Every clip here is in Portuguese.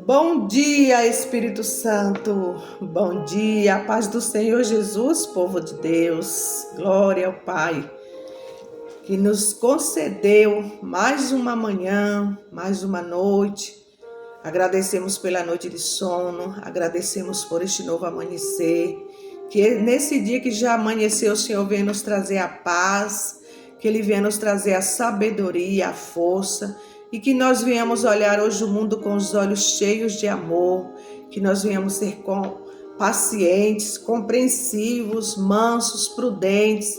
Bom dia, Espírito Santo. Bom dia, a paz do Senhor Jesus, povo de Deus. Glória ao Pai, que nos concedeu mais uma manhã, mais uma noite. Agradecemos pela noite de sono, agradecemos por este novo amanhecer. Que nesse dia que já amanheceu, o Senhor venha nos trazer a paz, que Ele venha nos trazer a sabedoria, a força, e que nós venhamos olhar hoje o mundo com os olhos cheios de amor, que nós venhamos ser pacientes, compreensivos, mansos, prudentes,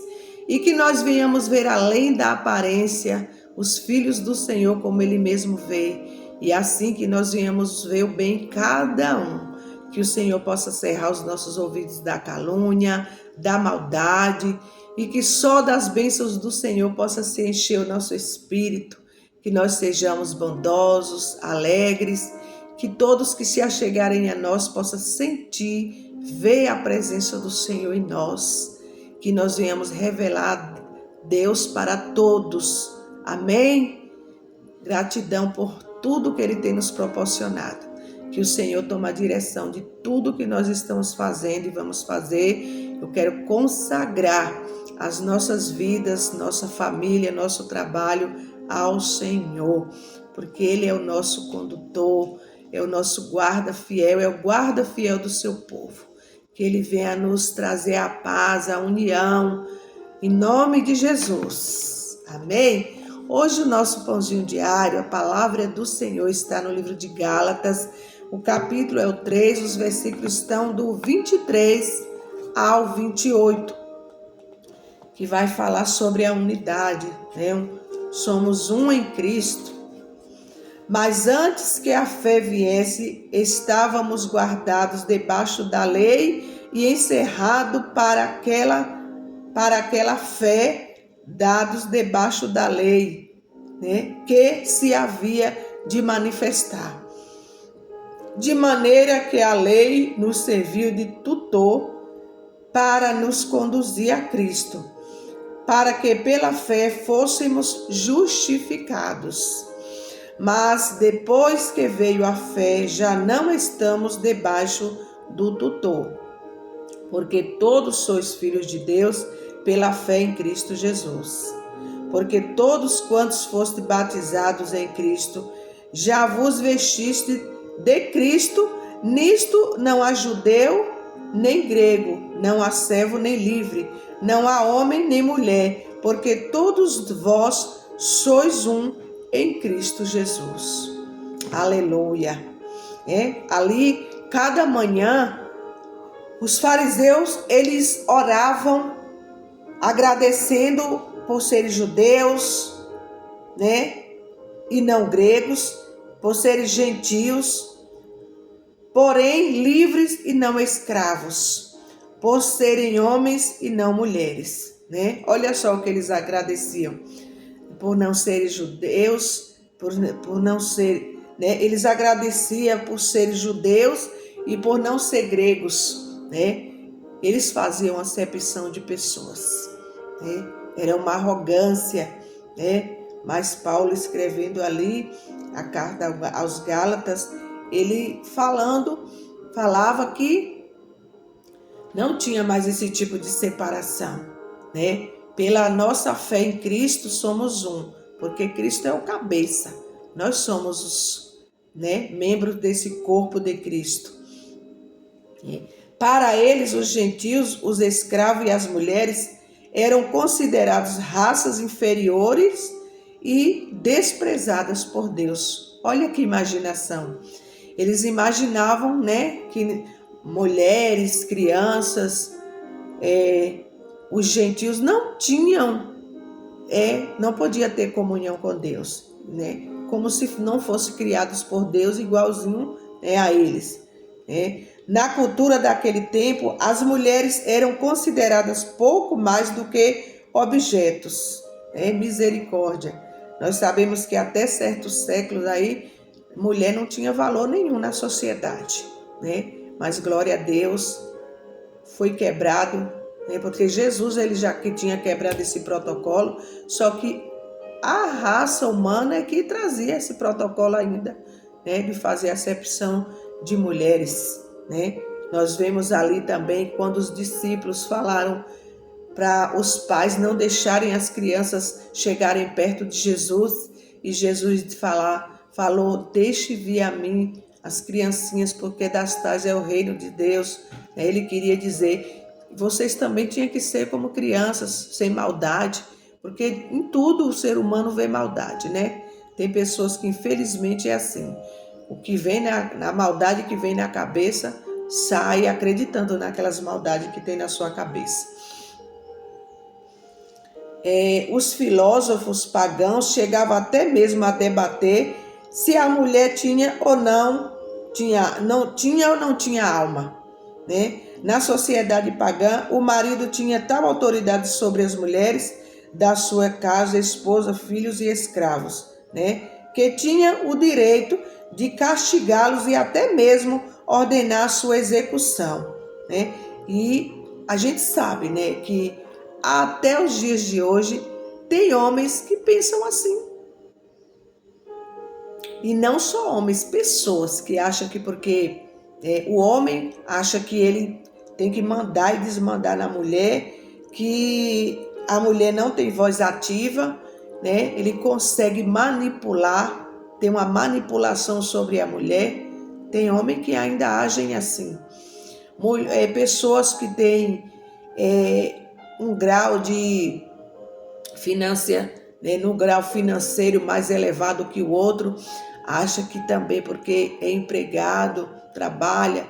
e que nós venhamos ver além da aparência os filhos do Senhor como Ele mesmo vê, e assim que nós venhamos ver o bem em cada um, que o Senhor possa cerrar os nossos ouvidos da calúnia, da maldade, e que só das bênçãos do Senhor possa se encher o nosso espírito, que nós sejamos bondosos, alegres, que todos que se achegarem a nós possam sentir, ver a presença do Senhor em nós, que nós venhamos revelar Deus para todos. Amém? Gratidão por tudo que Ele tem nos proporcionado. Que o Senhor tome a direção de tudo que nós estamos fazendo e vamos fazer. Eu quero consagrar as nossas vidas, nossa família, nosso trabalho ao Senhor, porque Ele é o nosso condutor, é o nosso guarda fiel, é o guarda fiel do seu povo. Que Ele venha nos trazer a paz, a união, em nome de Jesus. Amém? Hoje o nosso pãozinho diário, a palavra do Senhor está no livro de Gálatas, o capítulo é o 3, os versículos estão do 23 ao 28, que vai falar sobre a unidade, né? Somos um em Cristo. Mas antes que a fé viesse, estávamos guardados debaixo da lei e encerrados para aquela fé, dados debaixo da lei, né, que se havia de manifestar. De maneira que a lei nos serviu de tutor para nos conduzir a Cristo, para que pela fé fôssemos justificados. Mas depois que veio a fé, já não estamos debaixo do tutor, porque todos sois filhos de Deus pela fé em Cristo Jesus. Porque todos quantos foste batizados em Cristo, já vos vestiste de Cristo. Nisto não há judeu nem grego, não há servo nem livre, não há homem nem mulher, porque todos vós sois um em Cristo Jesus. Aleluia. Ali, cada manhã, os fariseus, eles oravam agradecendo por serem judeus, né, e não gregos, por serem gentios, porém livres e não escravos, por serem homens e não mulheres, né? Olha só o que eles agradeciam, por não serem judeus, por não ser, né? Eles agradeciam por serem judeus e por não ser gregos, né? Eles faziam acepção de pessoas, né? Era uma arrogância, né? Mas Paulo, escrevendo ali a carta aos Gálatas, ele falava que não tinha mais esse tipo de separação, né? Pela nossa fé em Cristo somos um, porque Cristo é o cabeça. Nós somos os, né, membros desse corpo de Cristo. Para eles, os gentios, os escravos e as mulheres eram considerados raças inferiores e desprezadas por Deus. Olha que imaginação. Eles imaginavam, né, que mulheres, crianças, os gentios não tinham, não podia ter comunhão com Deus, né? Como se não fossem criados por Deus igualzinho, a eles, né? Na cultura daquele tempo, as mulheres eram consideradas pouco mais do que objetos, misericórdia. Nós sabemos que até certos séculos aí, mulher não tinha valor nenhum na sociedade, né? Mas glória a Deus, foi quebrado, né? Porque Jesus, ele já que tinha quebrado esse protocolo, só que a raça humana é que trazia esse protocolo ainda, né, de fazer acepção de mulheres, né? Nós vemos ali também quando os discípulos falaram para os pais não deixarem as crianças chegarem perto de Jesus, e Jesus falou: deixe vir a mim as criancinhas, porque das tais é o reino de Deus. Ele queria dizer, vocês também tinham que ser como crianças, sem maldade, porque em tudo o ser humano vê maldade, né? Tem pessoas que infelizmente é assim, o que vem na maldade que vem na cabeça, sai acreditando naquelas maldades que tem na sua cabeça. Os filósofos pagãos chegavam até mesmo a debater se a mulher tinha ou não tinha alma, né? Na sociedade pagã, o marido tinha tal autoridade sobre as mulheres da sua casa, esposa, filhos e escravos, né? Que tinha o direito de castigá-los e até mesmo ordenar sua execução, né? E a gente sabe, né, que até os dias de hoje tem homens que pensam assim. E não só homens, pessoas que acham que porque o homem acha que ele tem que mandar e desmandar na mulher, que a mulher não tem voz ativa, né? Ele consegue manipular, tem uma manipulação sobre a mulher. Tem homem que ainda agem assim. Pessoas que têm um grau de finança, né, no grau financeiro mais elevado que o outro, acha que também porque é empregado, trabalha,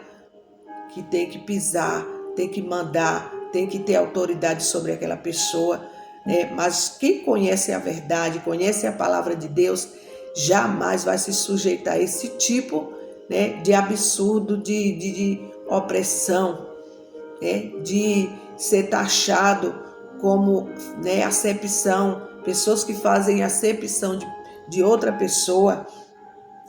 que tem que pisar, tem que mandar, tem que ter autoridade sobre aquela pessoa, né? Mas quem conhece a verdade, conhece a palavra de Deus, jamais vai se sujeitar a esse tipo, né, de absurdo, de opressão, né, de ser taxado como, né, acepção, pessoas que fazem acepção de outra pessoa.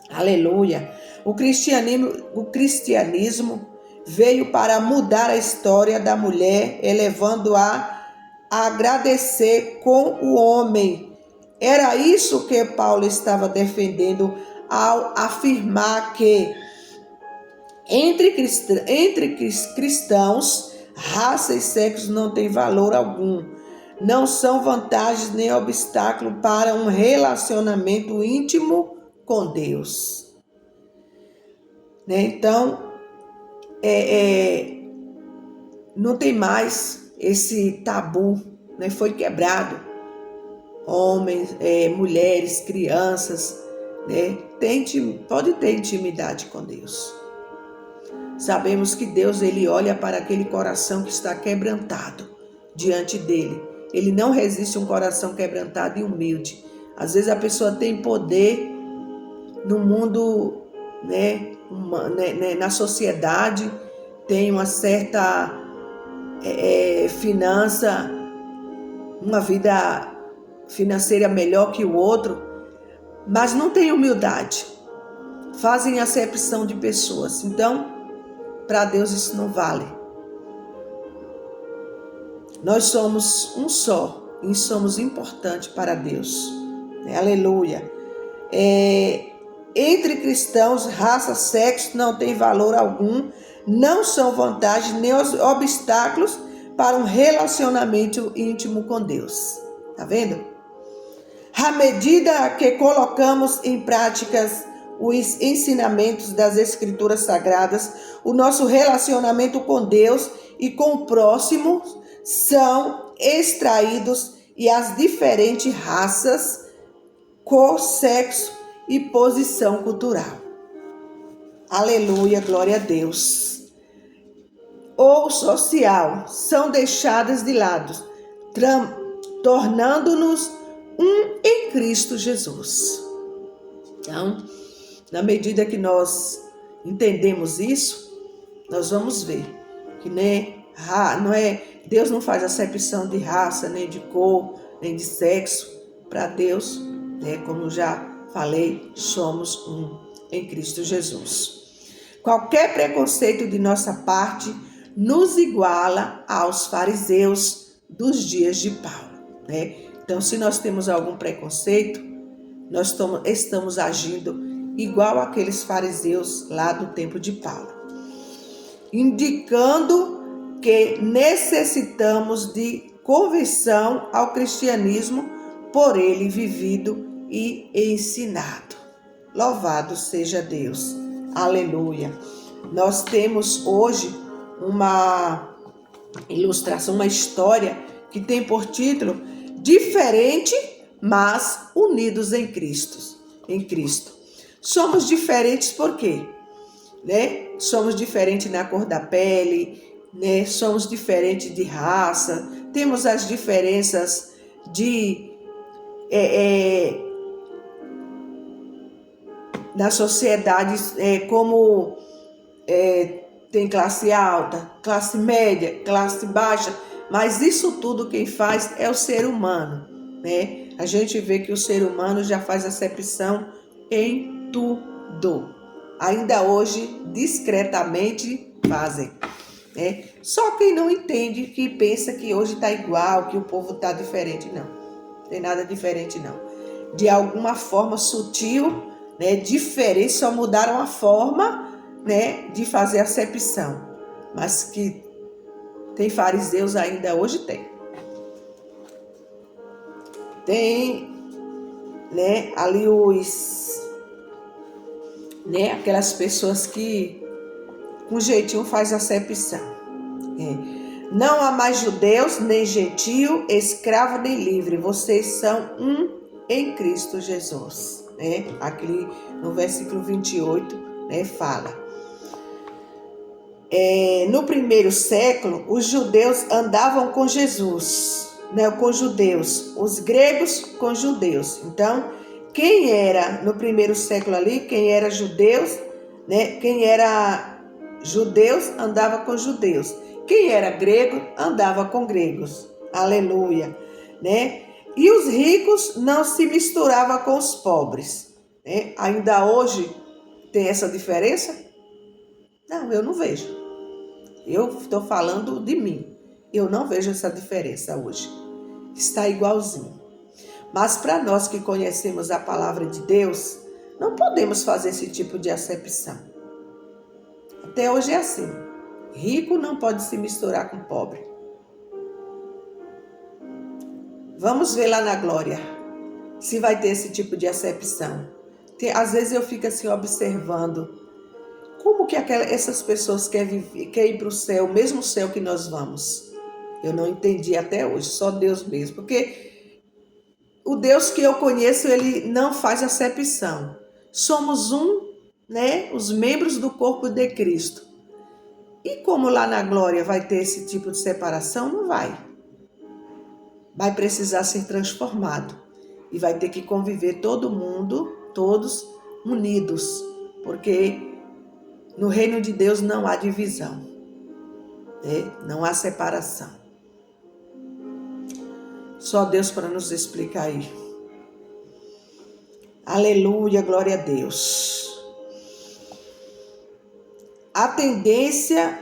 Aleluia. O cristianismo veio para mudar a história da mulher, elevando-a a agradecer com o homem. Era isso que Paulo estava defendendo ao afirmar que entre cristãos, raça e sexo não tem valor algum. Não são vantagens nem obstáculo para um relacionamento íntimo com Deus. Né? Então, não tem mais esse tabu, né? Foi quebrado. Homens, mulheres, crianças, né? Pode ter intimidade com Deus. Sabemos que Deus, ele olha para aquele coração que está quebrantado diante dele. Ele não resiste a um coração quebrantado e humilde. Às vezes a pessoa tem poder no mundo, né, na sociedade, tem uma certa finança, uma vida financeira melhor que o outro, mas não tem humildade. Fazem acepção de pessoas. Então, para Deus isso não vale. Nós somos um só e somos importantes para Deus. Aleluia. Entre cristãos, raça, sexo não tem valor algum, não são vantagens nem obstáculos para um relacionamento íntimo com Deus. Tá vendo? À medida que colocamos em práticas os ensinamentos das Escrituras Sagradas, o nosso relacionamento com Deus e com o próximo são extraídos e as diferentes raças, cor, sexo e posição cultural. Aleluia, glória a Deus. Ou social são deixadas de lado, tornando-nos um em Cristo Jesus. Então, na medida que nós entendemos isso, nós vamos ver que Deus não faz acepção de raça, nem de cor, nem de sexo. Para Deus, né, como já falei, somos um em Cristo Jesus. Qualquer preconceito de nossa parte nos iguala aos fariseus dos dias de Paulo, né? Então, se nós temos algum preconceito, nós estamos agindo igual aqueles fariseus lá do tempo de Paulo, indicando que necessitamos de conversão ao cristianismo por ele vivido e ensinado. Louvado seja Deus. Aleluia. Nós temos hoje uma ilustração, uma história que tem por título Diferente, mas unidos em Cristo. Somos diferentes por quê? Somos diferentes na cor da pele, somos diferentes de raça, temos as diferenças na sociedade, como tem classe alta, classe média, classe baixa, mas isso tudo quem faz é o ser humano, né? A gente vê que o ser humano já faz acepção em tudo. Ainda hoje, discretamente fazem, né? Só quem não entende, que pensa que hoje está igual, que o povo está diferente, não tem nada diferente não. De alguma forma sutil, né, diferente, só mudaram a forma, né, de fazer acepção, mas que tem fariseus ainda hoje tem, né, ali aquelas pessoas que com jeitinho faz acepção. Não há mais judeus, nem gentio, escravo nem livre, vocês são um em Cristo Jesus. Aqui no versículo 28, fala. No primeiro século, os judeus andavam com Jesus, com judeus, os gregos com judeus. Então, quem era no primeiro século ali, quem era judeus, quem era judeus andava com judeus. Quem era grego andava com gregos. Aleluia, E os ricos não se misturavam com os pobres. Ainda hoje tem essa diferença? Não, eu não vejo. Eu estou falando de mim. Eu não vejo essa diferença hoje. Está igualzinho. Mas para nós que conhecemos a palavra de Deus, não podemos fazer esse tipo de acepção. Até hoje é assim. Rico não pode se misturar com pobre. Vamos ver lá na glória se vai ter esse tipo de acepção. Às vezes eu fico assim observando como que essas pessoas querem ir para o céu, o mesmo céu que nós vamos. Eu não entendi até hoje, só Deus mesmo. Porque o Deus que eu conheço, ele não faz acepção. Somos os membros do corpo de Cristo. E como lá na glória vai ter esse tipo de separação? Não vai. Vai precisar ser transformado. E vai ter que conviver todo mundo, todos unidos. Porque no reino de Deus não há divisão. Não há separação. Só Deus para nos explicar aí. Aleluia, glória a Deus. A tendência,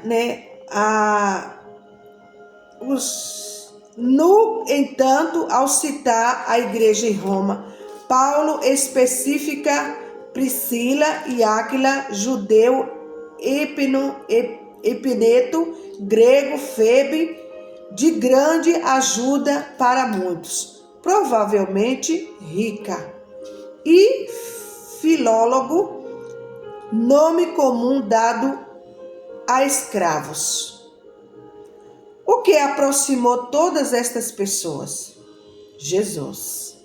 no entanto, ao citar a igreja em Roma, Paulo especifica Priscila e Áquila, judeu, Epineto, grego, Febe, de grande ajuda para muitos, provavelmente rica, e Filólogo, nome comum dado a escravos. O que aproximou todas estas pessoas? Jesus.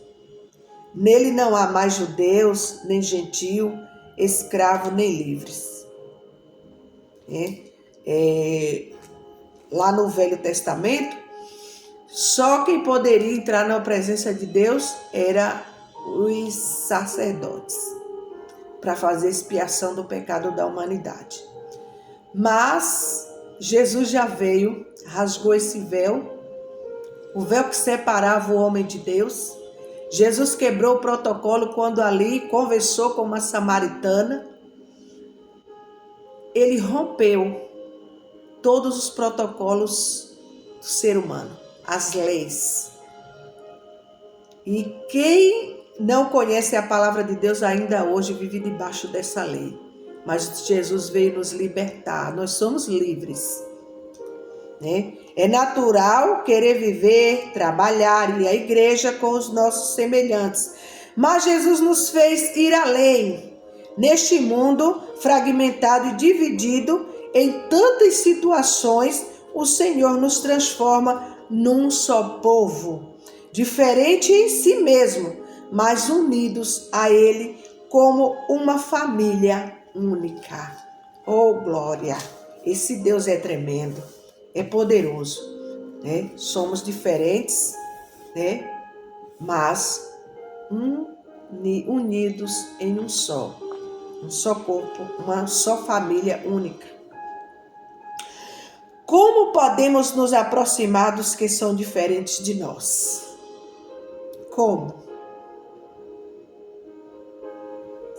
Nele não há mais judeus, nem gentio, escravo, nem livres. Lá no Velho Testamento, só quem poderia entrar na presença de Deus era os sacerdotes, para fazer expiação do pecado da humanidade. Mas Jesus já veio, rasgou esse véu, o véu que separava o homem de Deus. Jesus quebrou o protocolo quando ali conversou com uma samaritana. Ele rompeu todos os protocolos do ser humano, as leis. E quem não conhece a palavra de Deus ainda hoje vive debaixo dessa lei. Mas Jesus veio nos libertar. Nós somos livres, né? É natural querer viver, trabalhar, ir à igreja com os nossos semelhantes. Mas Jesus nos fez ir além. Neste mundo fragmentado e dividido em tantas situações, o Senhor nos transforma num só povo, diferente em si mesmo, mas unidos a Ele como uma família única. Oh, glória! Esse Deus é tremendo, é poderoso, né? Somos diferentes, né? Mas unidos em um só corpo, uma só família única. Como podemos nos aproximar dos que são diferentes de nós? Como?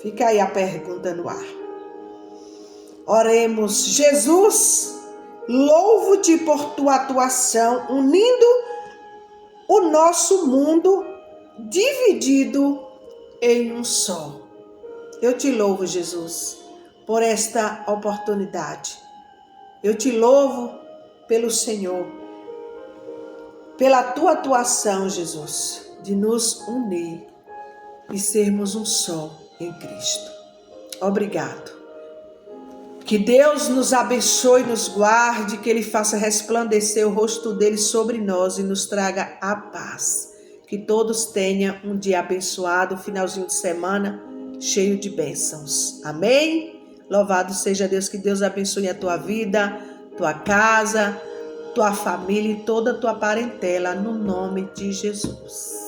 Fica aí a pergunta no ar. Oremos. Jesus, louvo-te por tua atuação, unindo o nosso mundo dividido em um só. Eu te louvo, Jesus, por esta oportunidade. Eu te louvo pelo Senhor, pela tua atuação, Jesus, de nos unir e sermos um só em Cristo. Obrigado. Que Deus nos abençoe e nos guarde, que Ele faça resplandecer o rosto dele sobre nós e nos traga a paz. Que todos tenham um dia abençoado, finalzinho de semana, cheio de bênçãos. Amém? Louvado seja Deus, que Deus abençoe a tua vida, tua casa, tua família e toda a tua parentela, no nome de Jesus.